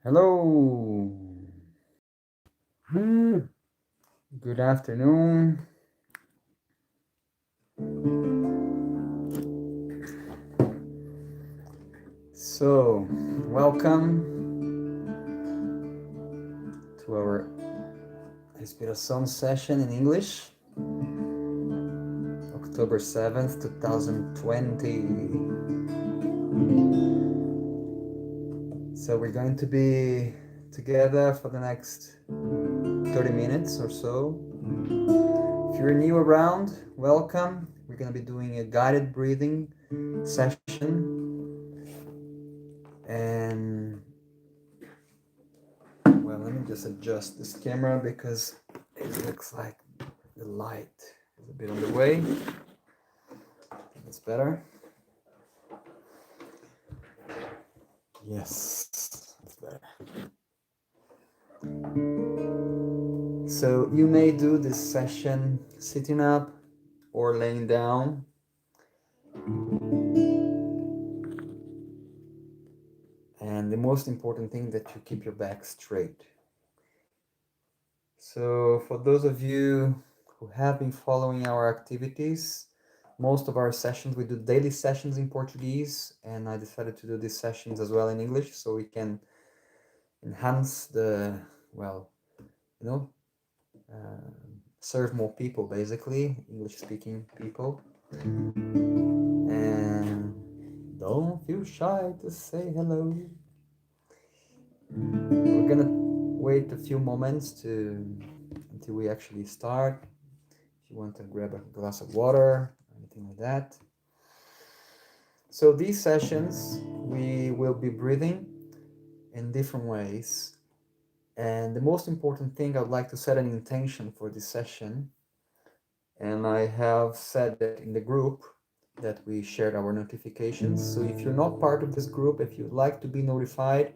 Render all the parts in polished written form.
Hello. Good afternoon. So, welcome to our RespiraSOM session in English, October 7th, 2020. So, we're going to be together for the next 30 minutes or so. If you're new around, welcome. We're going to be doing a guided breathing session. And well, let me just adjust this camera because it looks like the light is a bit on the way. That's better. Yes, that's better. So you may do this session sitting up or laying down. And the most important thing that you keep your back straight. So for those of you who have been following our activities, most of our sessions, we do daily sessions in Portuguese, and I decided to do these sessions as well in English so we can enhance the, well, you know, serve more people, basically, English-speaking people. And don't feel shy to say hello. We're gonna wait a few moments until we actually start. If you want to grab a glass of water, anything like that. So these sessions, we will be breathing in different ways. And the most important thing, I'd like to set an intention for this session. And I have said that in the group that we shared our notifications. So if you're not part of this group, if you'd like to be notified,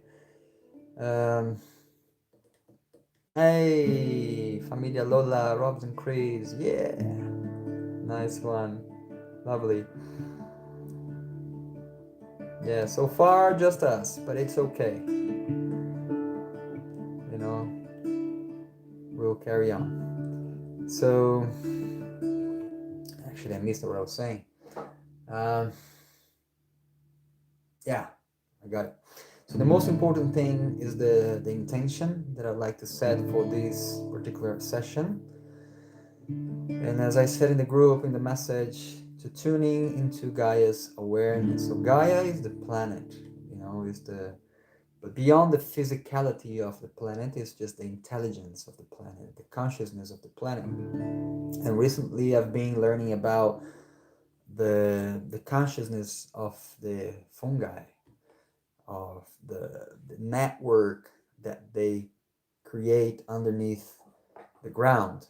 hey, Familia Lola, Robs and Chris, yeah, nice one, lovely. Yeah, so far just us, but it's okay. You know, we'll carry on. So, actually, I missed what I was saying. Yeah, I got it. So the most important thing is the intention that I'd like to set for this particular session. And as I said in the group, in the message, to tuning into Gaia's awareness. So Gaia is the planet, is but beyond the physicality of the planet is just the intelligence of the planet, the consciousness of the planet. And recently I've been learning about the consciousness of the fungi, of the network that they create underneath the ground.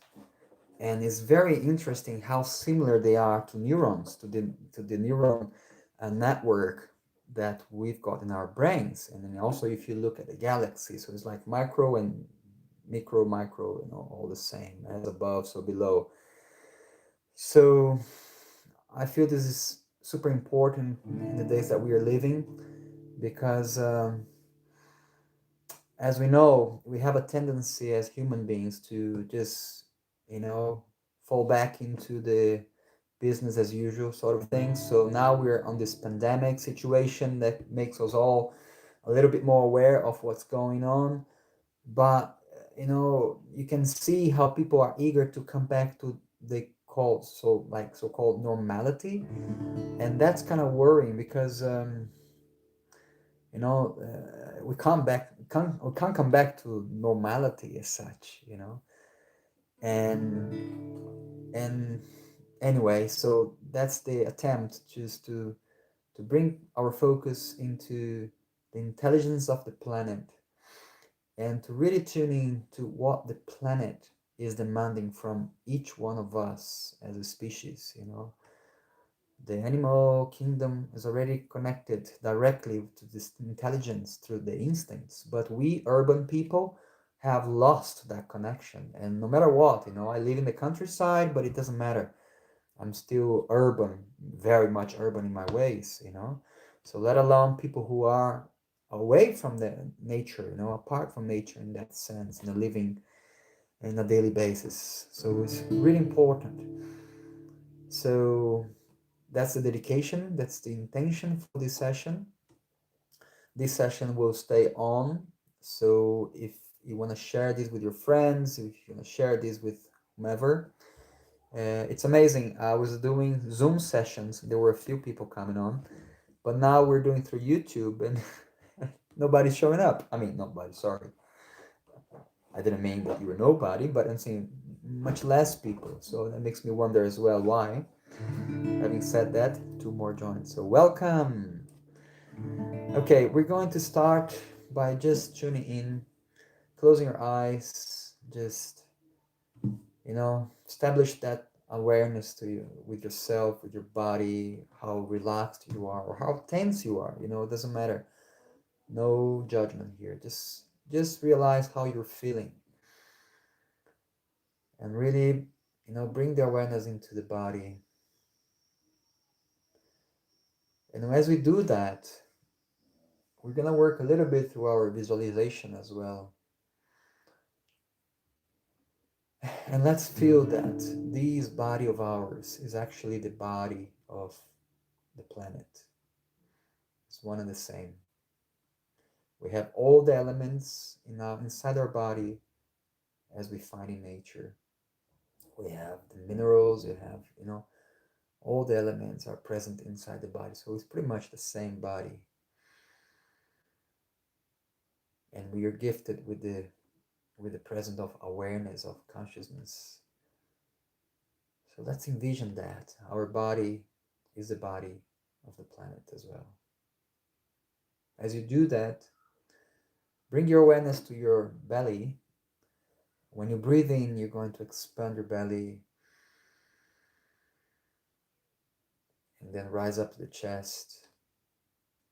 And it's very interesting how similar they are to neurons, to the neuron network that we've got in our brains. And then also if you look at the galaxy, so it's like micro and micro, all the same, as above, so below. So I feel this is super important in the days that we are living, because as we know, we have a tendency as human beings to just, fall back into the business as usual sort of thing. So now we're on this pandemic situation that makes us all a little bit more aware of what's going on. But, you can see how people are eager to come back to the so-called normality. And that's kind of worrying because, we can't come back to normality as such, and anyway, so that's the attempt, just to bring our focus into the intelligence of the planet, and to really tune in to what the planet is demanding from each one of us as a species. The animal kingdom is already connected directly to this intelligence through the instincts, but we urban people have lost that connection. And no matter what, I live in the countryside, but it doesn't matter. I'm still urban, very much urban in my ways, you know. So let alone people who are away from the nature, you know, apart from nature in that sense, in a living in a daily basis. So it's really important. So that's the dedication, that's the intention for this session. This session will stay on. So if you want to share this with your friends, if you want to share this with whomever, it's amazing. I was doing Zoom sessions. There were a few people coming on, but now we're doing through YouTube and nobody's showing up. I mean, nobody, sorry. I didn't mean that you were nobody, but I'm saying much less people. So that makes me wonder as well why. Having said that, two more joined. So welcome. Okay, we're going to start by just tuning in, closing your eyes, just, you know, establish that awareness to you with yourself, with your body, how relaxed you are or how tense you are. You know, it doesn't matter. No judgment here. Just realize how you're feeling and really, you know, bring the awareness into the body. And as we do that, we're gonna work a little bit through our visualization as well. And let's feel that this body of ours is actually the body of the planet. It's one and the same. We have all the elements inside our body as we find in nature. We have the minerals, you have, you know, all the elements are present inside the body. So it's pretty much the same body. And we are gifted with the presence of awareness, of consciousness. So let's envision that our body is the body of the planet as well. As you do that, bring your awareness to your belly. When you breathe in, you're going to expand your belly and then rise up to the chest.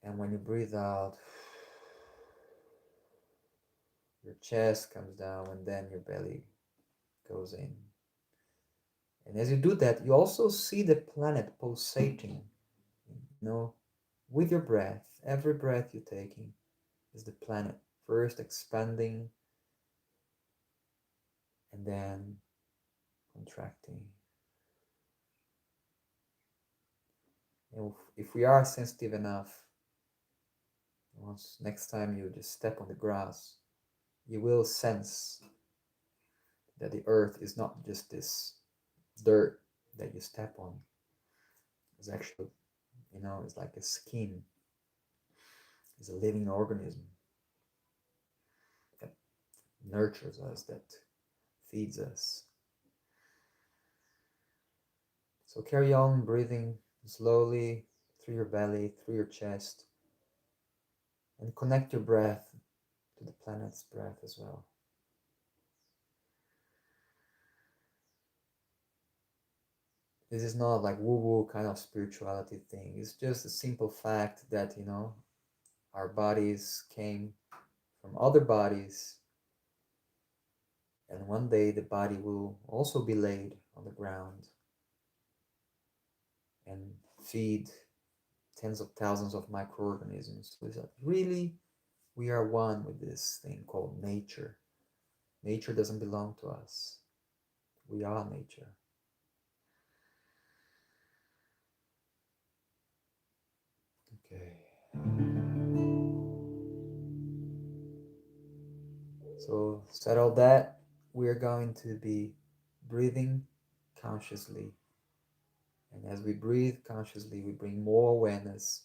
And when you breathe out, your chest comes down and then your belly goes in. And as you do that, you also see the planet pulsating, you know, with your breath. Every breath you're taking is the planet first expanding and then contracting. And if we are sensitive enough, once next time you just step on the grass, you will sense that the earth is not just this dirt that you step on. It's actually, you know, it's like a skin. It's a living organism that nurtures us, that feeds us. So carry on breathing slowly through your belly, through your chest, and connect your breath to the planet's breath as well. This is not like woo-woo kind of spirituality thing. It's just a simple fact that, you know, our bodies came from other bodies, and one day the body will also be laid on the ground and feed tens of thousands of microorganisms. So it's like really, we are one with this thing called nature. Nature doesn't belong to us. We are nature. Okay. So settle that. We're going to be breathing consciously. And as we breathe consciously, we bring more awareness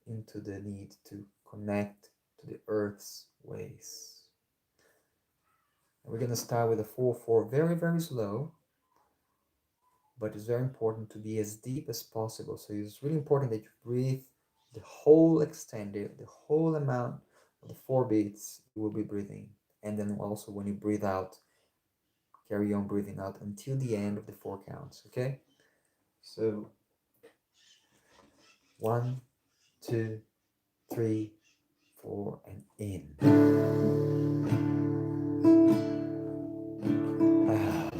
into the need to connect to the earth's ways. And we're going to start with a 4-4, very, very slow, but it's very important to be as deep as possible. So it's really important that you breathe the whole extended, the whole amount of the 4 beats you will be breathing. And then also when you breathe out, carry on breathing out until the end of the 4 counts, okay? So 1, 2, 3, 4, and in. Out.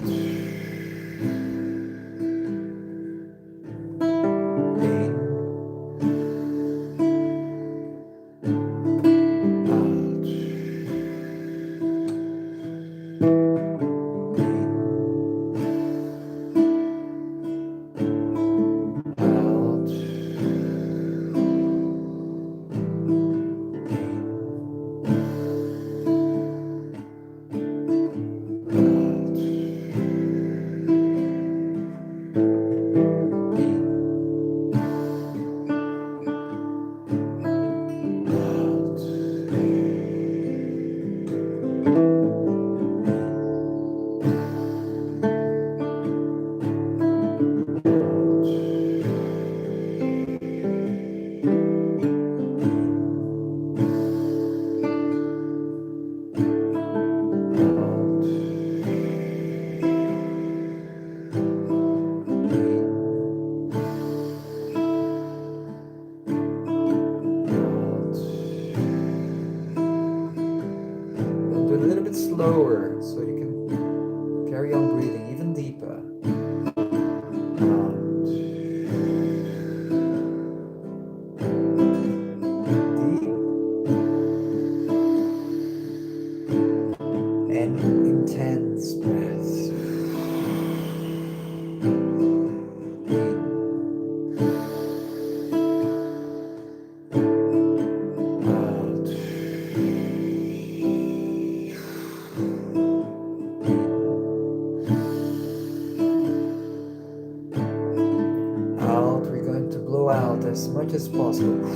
blow out as much as possible.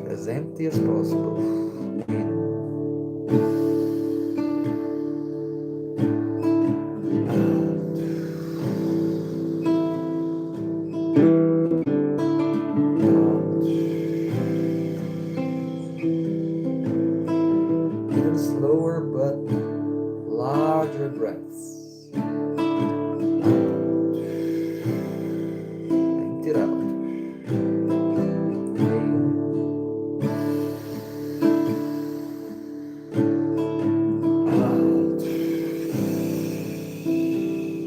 As empty as possible. Even slower but larger breaths. Empty it out.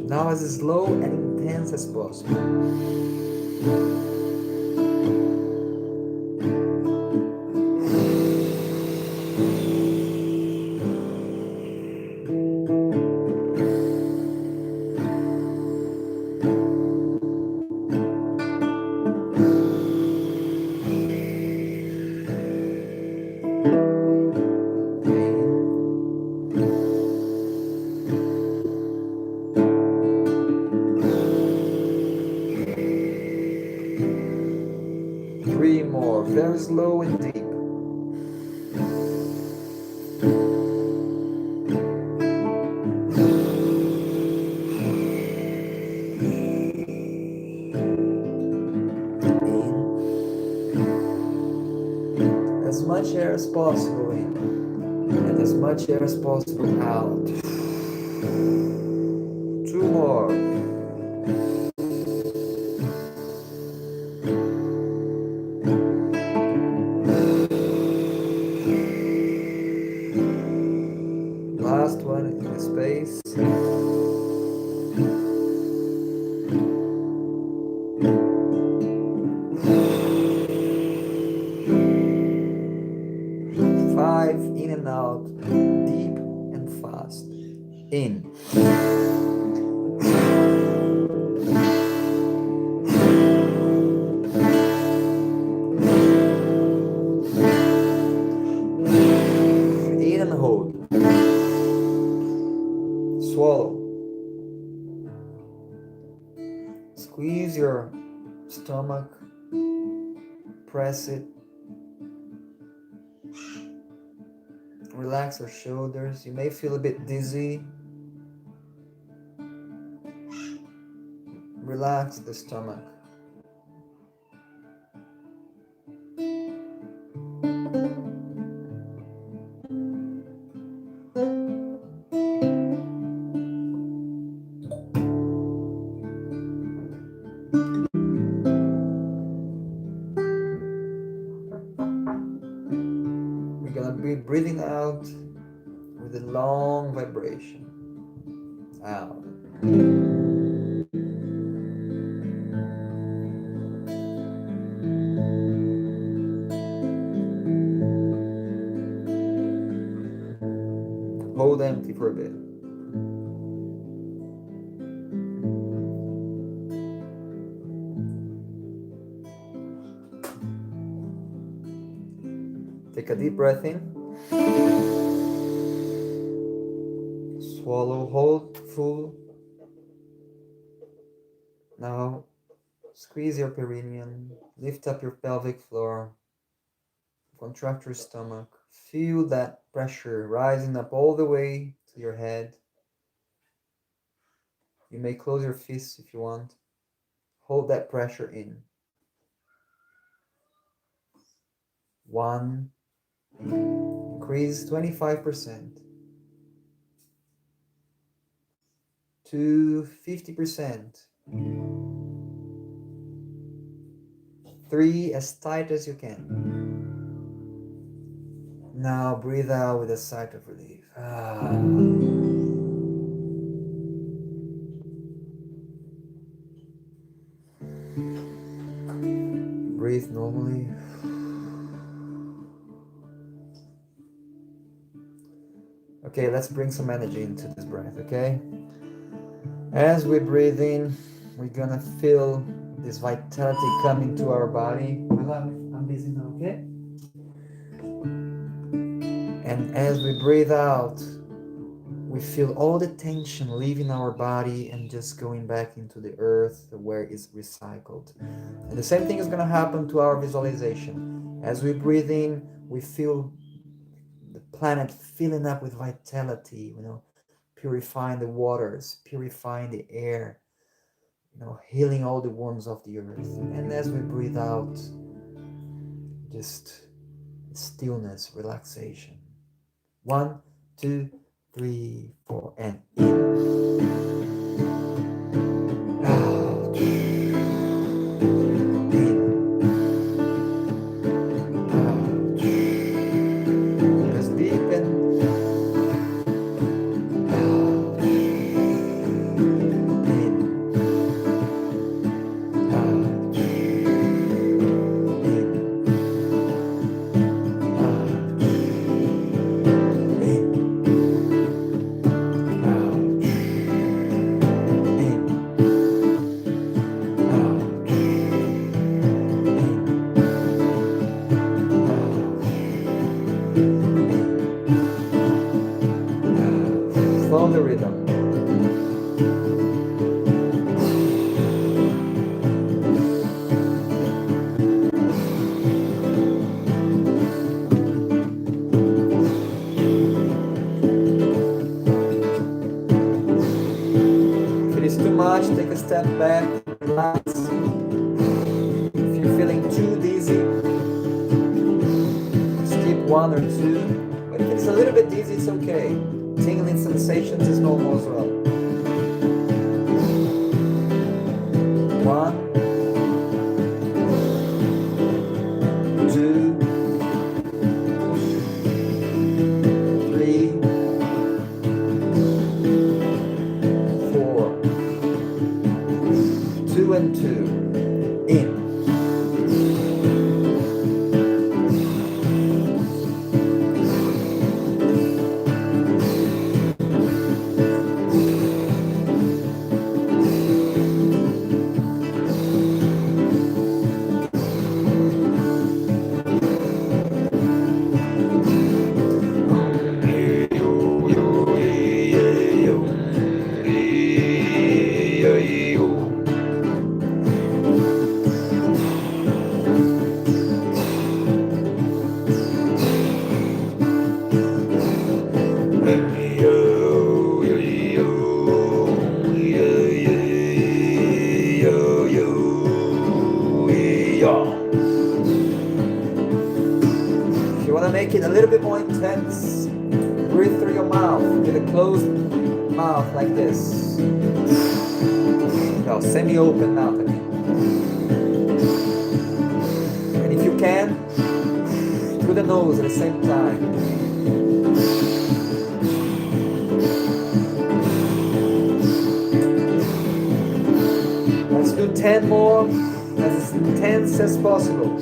Now as slow and intense as possible. Three more, very slow and deep. In. As much air as possible in, and as much air as possible out. Two more. Last one in the space. 5 in and out, deep and fast. In. In and hold. Swallow. Squeeze your stomach. Press it. Relax your shoulders. You may feel a bit dizzy. Relax the stomach. We're gonna be breathing out with a long vibration. Out. Hold empty for a bit. Take a deep breath in. Swallow, hold full. Now squeeze your perineum, lift up your pelvic floor, contract your stomach. Feel that pressure rising up all the way to your head. You may close your fists if you want. Hold that pressure in. 1. Increase 25%. 2, 50%. 3, as tight as you can. Now breathe out with a sigh of relief. Breathe normally. Okay, let's bring some energy into this breath, okay? As we breathe in, we're gonna feel this vitality coming to our body. My love, I'm busy now, okay? And as we breathe out, we feel all the tension leaving our body and just going back into the earth where it's recycled. And the same thing is going to happen to our visualization. As we breathe in, we feel the planet filling up with vitality, purifying the waters, purifying the air, healing all the wounds of the earth. And as we breathe out, just stillness, relaxation. 1, 2, 3, 4, and out. In, out. Just deepen. Out. In, out. In, out. Follow the rhythm. If it is too much, take a step back, relax. If you're feeling too dizzy, skip 1 or 2. But if it's a little bit dizzy, it's okay. Tingling sensations is normal as well. 1, 2, 3, 4. 2 and 2. In. If you want to make it a little bit more intense, breathe through your mouth with a closed mouth like this. No, semi-open mouth again. And if you can, through the nose at the same time. Let's do 10 more, as intense as possible.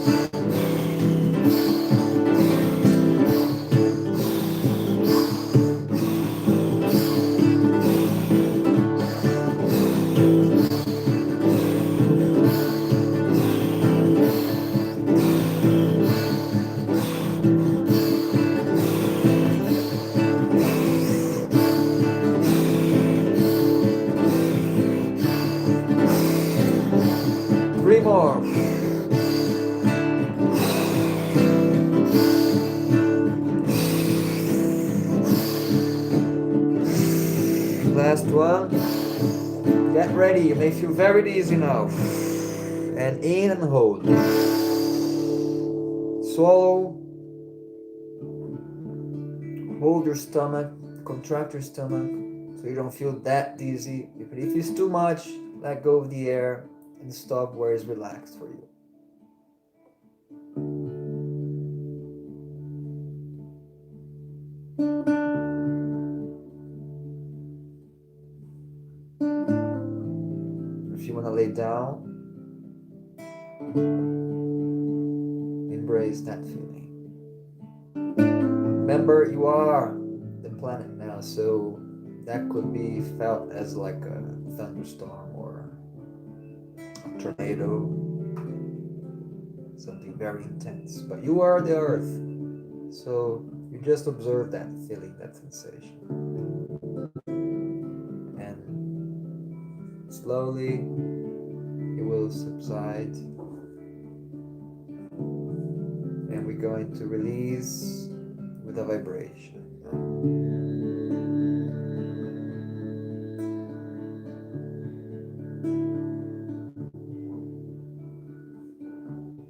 More. Last one. Get ready. You may feel very dizzy now. And in and hold. Swallow. Hold your stomach. Contract your stomach so you don't feel that dizzy. If it's too much, let go of the air and stop where it's relaxed for you. If you want to lay down, embrace that feeling. Remember, you are the planet now, so that could be felt as like a thunderstorm or a tornado, something very intense. But you are the earth, so you just observe that feeling, that sensation. And slowly it will subside, and we're going to release with a vibration.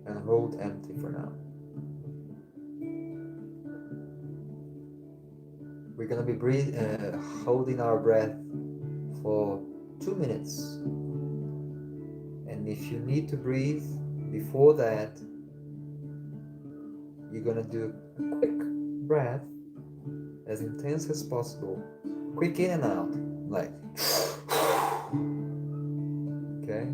And hold empty for now. We're gonna be holding our breath for 2 minutes. And if you need to breathe before that, you're gonna do a quick breath, as intense as possible. Quick in and out, like, okay?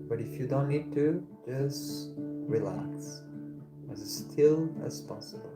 But if you don't need to, just relax, as still as possible.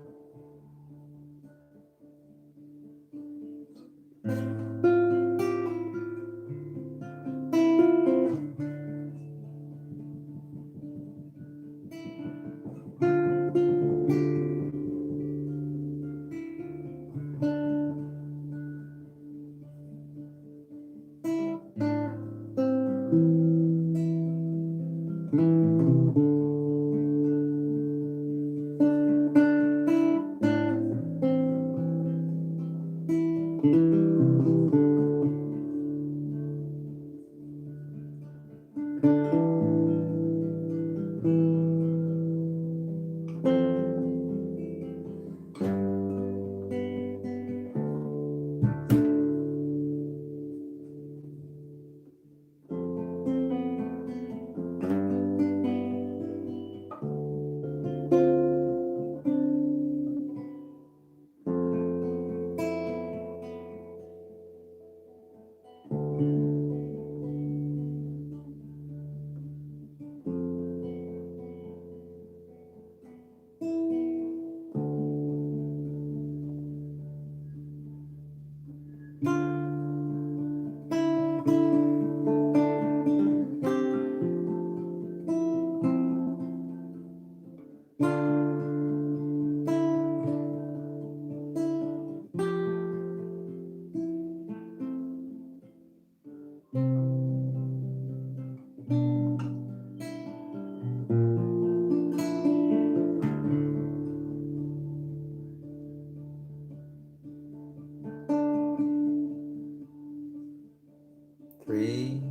Three,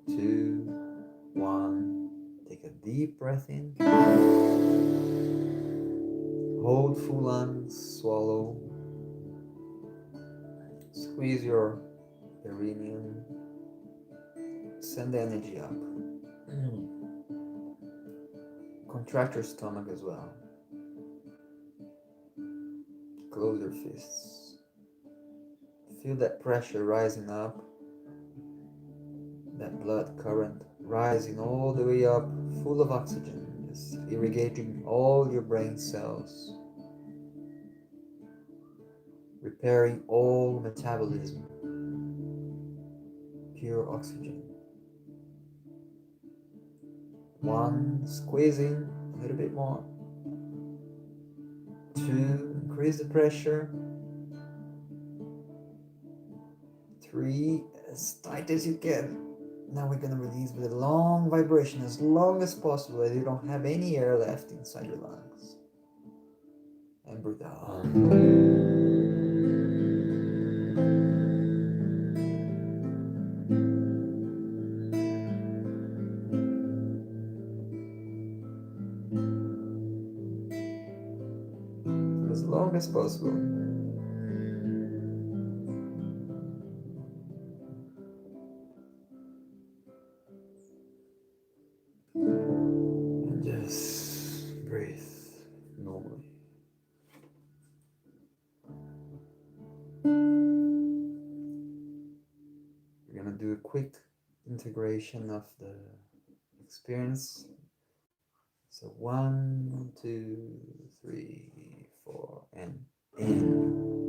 two, one. Take a deep breath in. Hold full lungs, swallow. Squeeze your perineum. Send the energy up. Contract your stomach as well. Close your fists. Feel that pressure rising up. That blood current rising all the way up, full of oxygen, just irrigating all your brain cells, repairing all metabolism. Pure oxygen. One, squeezing a little bit more. Two, increase the pressure. Three, as tight as you can. Now we're gonna release with a long vibration, as long as possible, as you don't have any air left inside your lungs. And breathe out. As long as possible. And just breathe normally. We're gonna do a quick integration of the experience. So 1, 2, 3, 4, and in.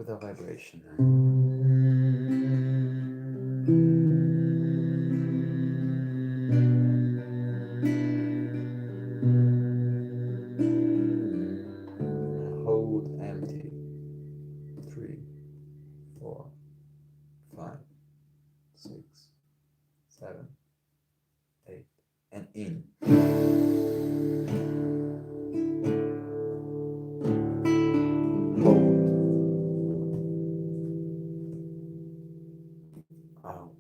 with the vibration. Hold empty. 3, 4, 5, 6, 7, 8, and in. Hold. Out.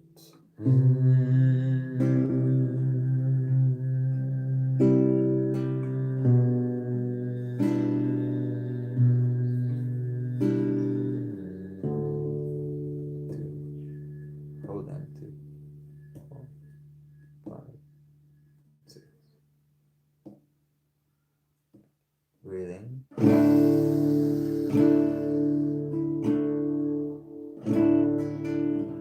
Hold on. 2, 4, 5, 6. Breathing.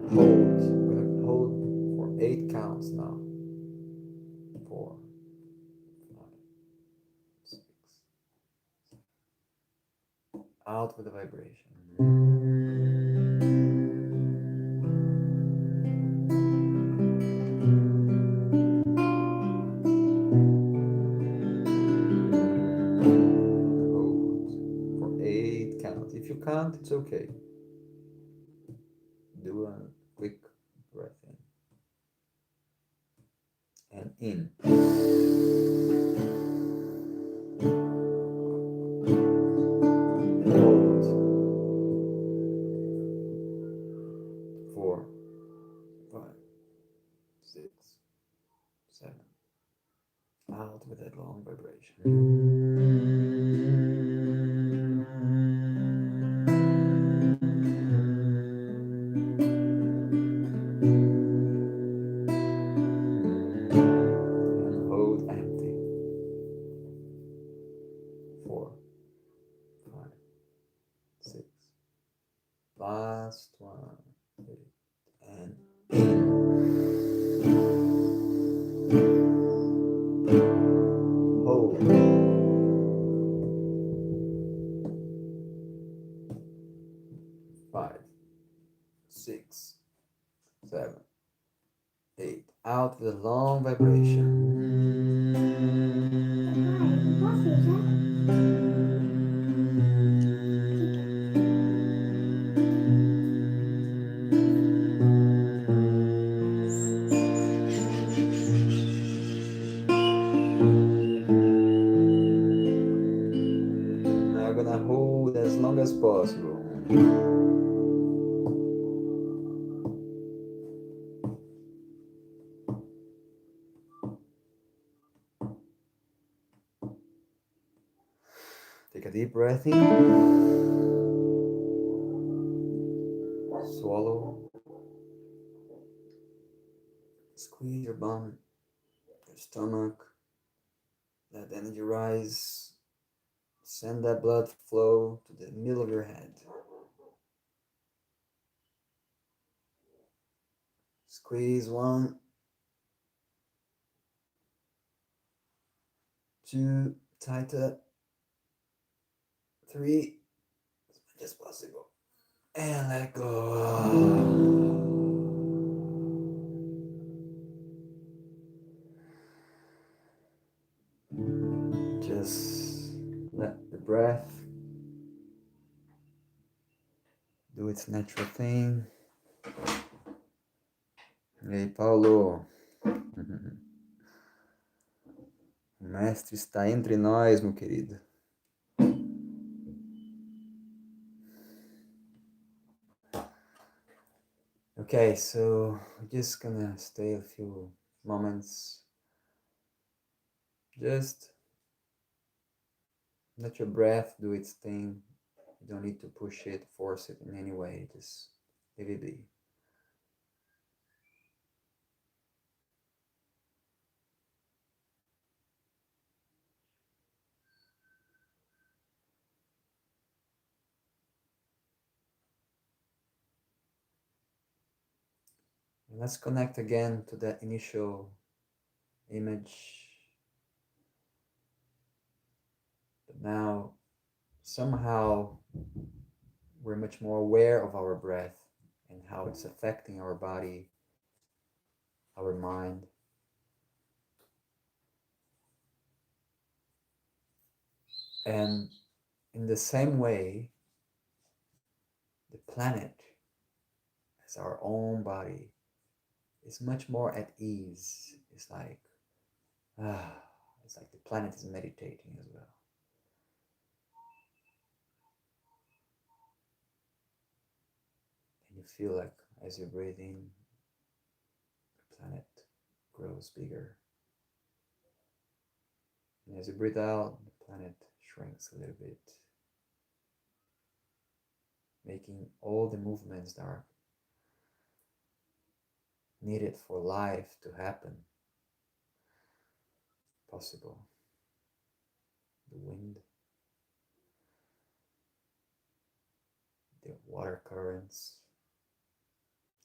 Hold. We're gonna hold for 8 counts now. 4, 5, 6. Out with the vibration. Hold for 8 counts. If you can't, it's okay. Do a quick breath in and in. Hold. 4, 5, 6, 7. Out with that long vibration. And hold empty. 4, 5, 6. Last one. 8. And in. Hold. 5, 6, 7, 8. Out with a long vibration. Now I'm gonna hold as long as possible. Take a deep breath in. Swallow. Squeeze your bum, your stomach. Let the energy rise. Send that blood flow to the middle of your head. Squeeze 1, 2, tighter. 3, as much as possible. And let go. Just let the breath do its natural thing. Ei, Paulo. O mestre está entre nós, meu querido. Okay, so we're just gonna stay a few moments. Just let your breath do its thing. You don't need to push it, force it in any way. Just leave it be. And let's connect again to that initial image. But now, somehow, we're much more aware of our breath and how it's affecting our body, our mind. And in the same way, the planet, as our own body, is much more at ease. Ah, it's like the planet is meditating as well. And you feel like as you breathe in, the planet grows bigger. And as you breathe out, the planet shrinks a little bit, making all the movements that are needed for life to happen possible. The wind, the water currents,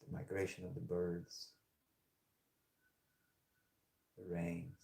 the migration of the birds, the rains.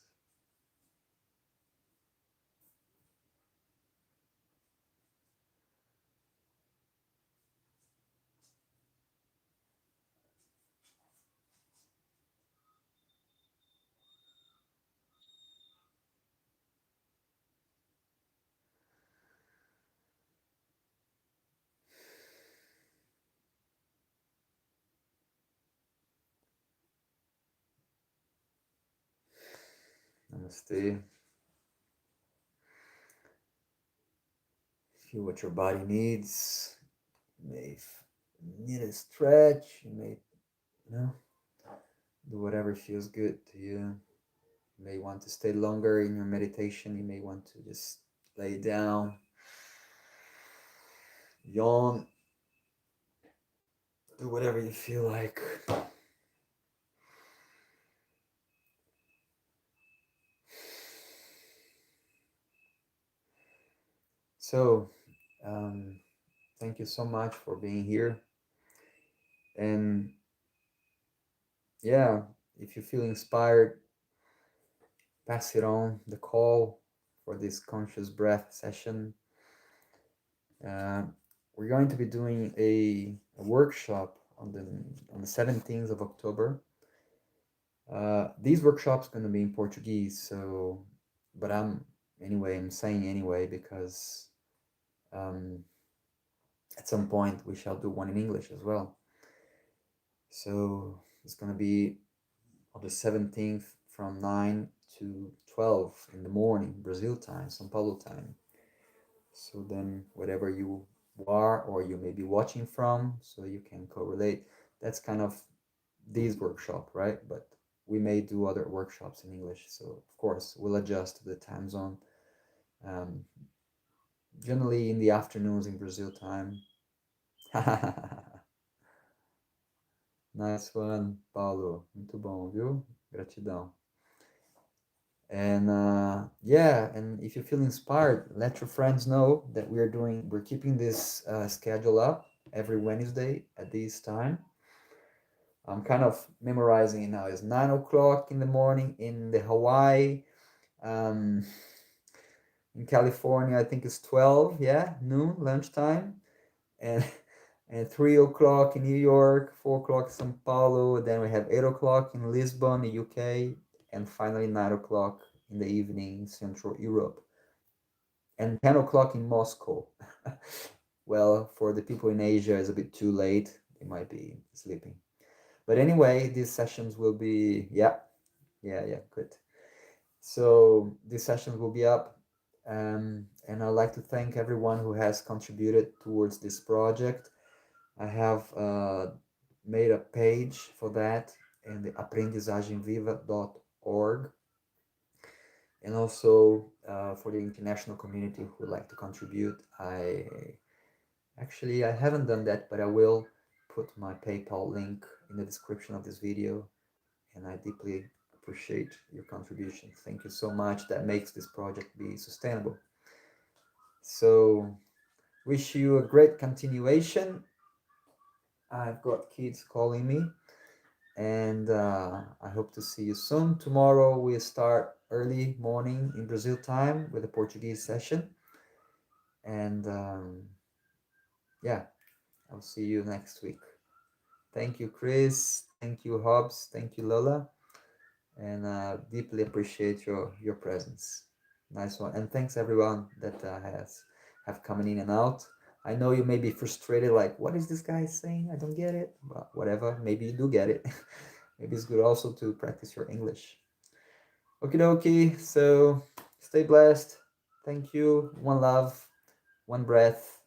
Namaste. Feel what your body needs. You may need a stretch. You may, do whatever feels good to you. You may want to stay longer in your meditation. You may want to just lay down, yawn, do whatever you feel like. So, thank you so much for being here. And yeah, if you feel inspired, pass it on the call for this conscious breath session. We're going to be doing a workshop on the 17th of October. These workshops going to be in Portuguese, so but I'm saying anyway because at some point we shall do one in English as well. So it's going to be on the 17th from 9 to 12 in the morning, Brazil time, São Paulo time. So then whatever you are or you may be watching from, so you can correlate. That's kind of this workshop, right? But we may do other workshops in English, so of course we'll adjust to the time zone. Generally in the afternoons in Brazil time. Nice one, Paulo. Muito bom, viu? Gratidão. And yeah, and if you feel inspired, let your friends know that we're keeping this schedule up every Wednesday at this time. I'm kind of memorizing it now. It's 9 o'clock in the morning in the Hawaii. In California, I think it's 12, yeah, noon, lunchtime. And and 3 o'clock in New York, 4 o'clock São Paulo. Then we have 8 o'clock in Lisbon, the UK. And finally 9 o'clock in the evening in Central Europe. And 10 o'clock in Moscow. Well, for the people in Asia, it's a bit too late. They might be sleeping. But anyway, these sessions will be, yeah, good. So these sessions will be up. And I'd like to thank everyone who has contributed towards this project. I have made a page for that in the aprendizagemviva.org. And also for the international community who would like to contribute. I haven't done that, but I will put my PayPal link in the description of this video. And I deeply appreciate your contribution. Thank you so much. That makes this project be sustainable. So wish you a great continuation. I've got kids calling me, and I hope to see you soon. Tomorrow we start early morning in Brazil time with a Portuguese session. And yeah, I'll see you next week. Thank you, Chris. Thank you, Hobbs. Thank you, Lola. And deeply appreciate your presence. Nice one. And thanks everyone that have coming in and out. I know you may be frustrated, like, what is this guy saying? I don't get it. But whatever, maybe you do get it. Maybe it's good also to practice your English. Okie dokie. So stay blessed. Thank you. One love, one breath.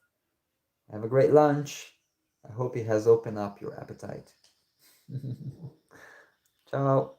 Have a great lunch. I hope it has opened up your appetite. Ciao.